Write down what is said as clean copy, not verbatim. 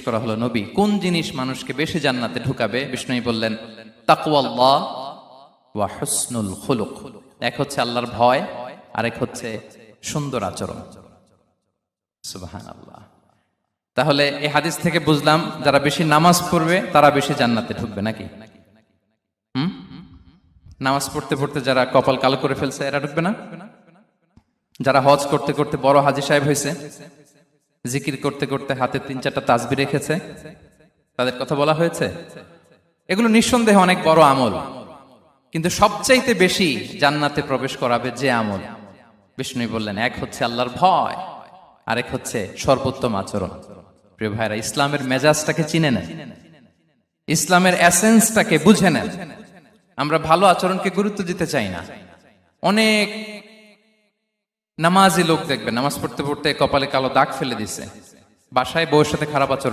করা হলো, নবী কোন জিনিস মানুষকে বেশি জান্নাতে ঢুকাবে? বিষ্ণু বললেন, তাকওয়াল্লাহ ওয়া হুসনুল খুলুক। এক হচ্ছে আল্লাহর ভয়, আরেক হচ্ছে সুন্দর আচরণ। সুবহানাল্লাহ। তাহলে এই হাদিস থেকে বুঝলাম যারা বেশি নামাজ পড়বে তারা বেশি জান্নাতে ঢুকবে, নাকি? নামাজ পড়তে পড়তে যারা কপাল কালো করে ফেলছে এরা ঢুকবে না? যারা হজ করতে করতে বড় হাজী সাহেব হয়েছে, জিকির করতে করতে হাতে 3-4টা তাসবিহ রেখেছে, তাদের কথা বলা হয়েছে। এগুলো নিঃসন্দেহে অনেক বড় আমল, কিন্তু সবচাইতে বেশি জান্নাতে প্রবেশ করাবে যে আমল, বিষ্ণু বললেন, এক হচ্ছে আল্লাহর ভয়, আরেক হচ্ছে সর্বোত্তম আচরণ। প্রিয় ভাইরা, ইসলামের মেজাজটাকে চিনে নেন, ইসলামের এসেন্সটাকে বুঝে নেন। আমরা ভালো আচরণকে গুরুত্ব দিতে চাই না। অনেক নামাজি লোক দেখবেন নামাজ পড়তে পড়তে কপালে কালো দাগ ফেলে দিছে, বাসায় বউয়ের সাথে খারাপ আচরণ